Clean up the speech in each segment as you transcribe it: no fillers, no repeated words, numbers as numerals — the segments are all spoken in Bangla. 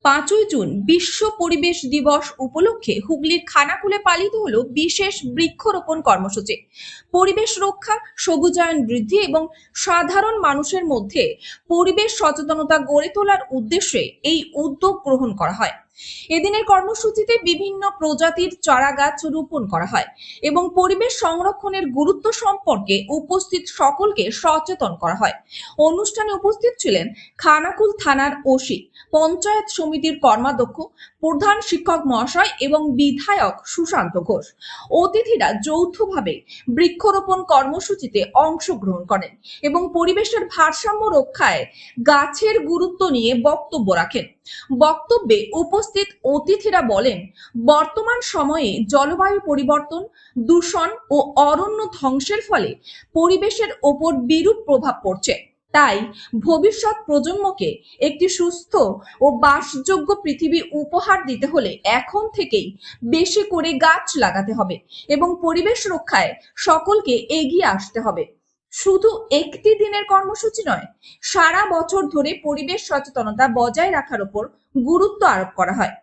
5ই জুন বিশ্ব পরিবেশ দিবস উপলক্ষে হুগলির খানাকুলে পালিত হলো বিশেষ বৃক্ষরোপণ কর্মসূচি। পরিবেশ রক্ষা, সবুজায়ন বৃদ্ধি এবং সাধারণ মানুষের মধ্যে পরিবেশ সচেতনতা গড়ে তোলার উদ্দেশ্যে এই উদ্যোগ গ্রহণ করা হয়। এদিনের কর্মসূচিতে বিভিন্ন প্রজাতির চারা গাছ রোপণ করা হয় এবং পরিবেশ সংরক্ষণের গুরুত্ব সম্পর্কে উপস্থিত সকলকে সচেতন করা হয়। অনুষ্ঠানে উপস্থিত ছিলেন খানাকুল থানার ওসি, পঞ্চায়েত সমিতির কর্মাধ্যক্ষ, প্রধান শিক্ষক মহাশয় এবং বিধায়ক সুশান্ত ঘোষ। অতিথিরা যৌথভাবে বৃক্ষরোপণ কর্মসূচিতে অংশগ্রহণ করেন এবং পরিবেশের ভারসাম্য রক্ষায় গাছের গুরুত্ব নিয়ে বক্তব্য রাখেন। বক্তব্যে উপস্থিত অতিথিরা বলেন, বর্তমান সময়ে জলবায়ু পরিবর্তন, দূষণ ও অরণ্য ধ্বংসের ফলে পরিবেশের ওপর বিরূপ প্রভাব পড়ছে। তাই ভবিষ্যৎ প্রজন্মকে একটি সুস্থ ও বাসযোগ্য পৃথিবী উপহার দিতে হলে এখন থেকেই বেশি করে গাছ লাগাতে হবে এবং পরিবেশ রক্ষায় সকলকে এগিয়ে আসতে হবে। শুধু একটি দিনের কর্মসূচি নয়, সারা বছর ধরে পরিবেশ সচেতনতা বজায় রাখার উপর গুরুত্ব আরোপ করা হয়।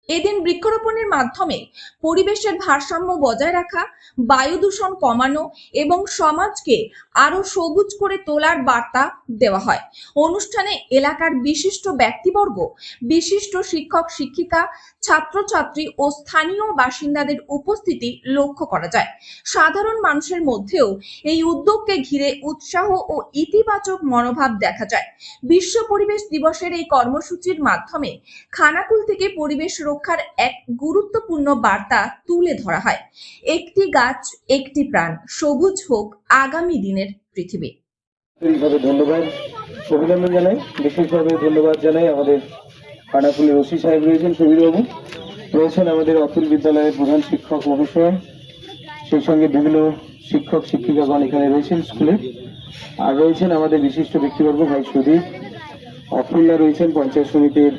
এদিন বৃক্ষরোপণের মাধ্যমে পরিবেশের ভারসাম্য বজায় রাখা, বায়ু দূষণ কমানো এবং সমাজকে আরো সবুজ করে তোলার বার্তা দেওয়া হয়। অনুষ্ঠানে এলাকার বিশিষ্ট ব্যক্তিবর্গ, বিশিষ্ট শিক্ষক শিক্ষিকা, ছাত্রছাত্রী ও স্থানীয় বাসিন্দাদের উপস্থিতি লক্ষ্য করা যায়। সাধারণ মানুষের মধ্যেও এই উদ্যোগকে ঘিরে উৎসাহ ও ইতিবাচক মনোভাব দেখা যায়। বিশ্ব পরিবেশ দিবসের এই কর্মসূচির মাধ্যমে খানাকুল থেকে পরিবেশ রক্ষার এক গুরুত্বপূর্ণ বার্তা তুলে ধরা হয়। একটি গাছ, একটি প্রাণ, সবুজ হোক আগামী দিনের পৃথিবী। ধন্যবাদ, অভিনন্দন জানাই, বিশেষভাবে ধন্যবাদ জানাই আমাদের খানাকুলের ওসি সাহেব রয়েছেন, সুবীরবাবু রয়েছেন, আমাদের অতুল বিদ্যালয়ের প্রধান শিক্ষক মহাশয়, সেই সঙ্গে বিভিন্ন শিক্ষক শিক্ষিকাগণ এখানে রয়েছেন স্কুলে, আর রয়েছেন আমাদের বিশিষ্ট ব্যক্তিবর্গ, ভাই সুদীপ, অফুল্লা রয়েছেন পঞ্চায়েত সমিতির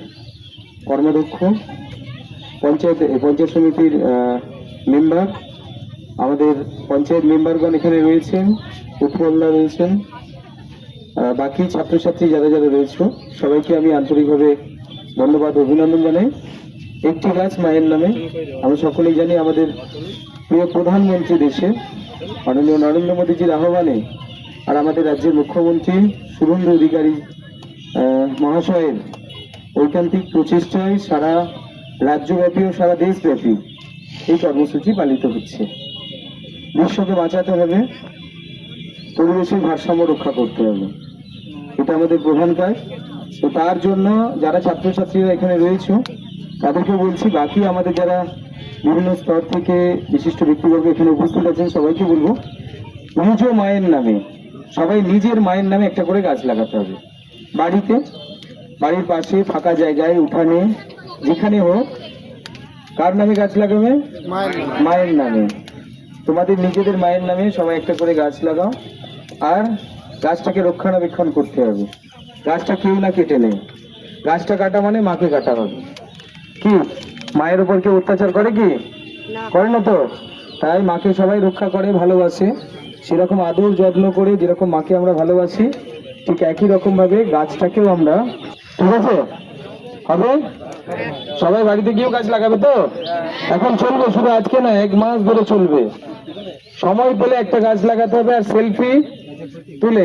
কর্মাধ্যক্ষ, পঞ্চায়েত সমিতির মেম্বার, আমাদের পঞ্চায়েত মেম্বারগণ এখানে রয়েছেন, উৎপল্লা রয়েছেন, বাকি ছাত্রছাত্রী যারা যারা রয়েছে সবাইকে আমি আন্তরিকভাবে ধন্যবাদ অভিনন্দন জানাই। একটি গাছ মায়ের নামে, আমরা সকলেই জানি আমাদের প্রিয় প্রধানমন্ত্রী দেশে মাননীয় নরেন্দ্র মোদীজির আহ্বানে আর আমাদের রাজ্যের মুখ্যমন্ত্রী শুভেন্দু অধিকারী মহাশয়ের ঐকান্তিক প্রচেষ্টায় সারা রাজ্যব্যাপী ও সারা দেশব্যাপী এই কর্মসূচি পালিত হচ্ছে। বিশ্বকে বাঁচাতে হবে, পরিবেশের ভারসাম্য রক্ষা করতে হবে, এটা আমাদের প্রধান কাজ। তো তার জন্য যারা ছাত্রছাত্রীরা এখানে রয়েছে তাদেরকে বলছি, বাকি আমাদের যারা বিভিন্ন স্তর থেকে বিশিষ্ট ব্যক্তিবর্গ এখানে উপস্থিত আছেন সবাইকে বলবো, নিজ মায়ের নামে, সবাই নিজের মায়ের নামে একটা করে গাছ লাগাতে হবে। বাড়িতে, বাড়ির পাশে, ফাঁকা জায়গায়, উঠানে, যেখানে হোক, কার নামে গাছ লাগাবে? মায়ের নামে। তোমাদের নিজেদের মায়ের নামে সবাই একটা করে গাছ লাগাও, আর গাছটাকে রক্ষণাবেক্ষণ করতে হবে। গাছটা কেউ না কেটে নেই, গাছটা কাটা মানে মাকে কাটা হবে। কি মায়ের উপর কেউ অত্যাচার করে? কি করে না তো? তাই মাকে সবাই রক্ষা করে, ভালোবাসে, সেরকম আদর যত্ন করে যেরকম মাকে আমরা ভালোবাসি, ঠিক একই রকম ভাবে গাছটাকেও আমরা, ঠিক আছে হবে? সবাই বাড়িতে গিয়েও গাছ লাগাবে তো? এখন চলবে, শুধু আজকে না, 1 মাস ধরে চলবে। সময় পেলে একটা গাছ লাগাতে হবে আর সেলফি তুলে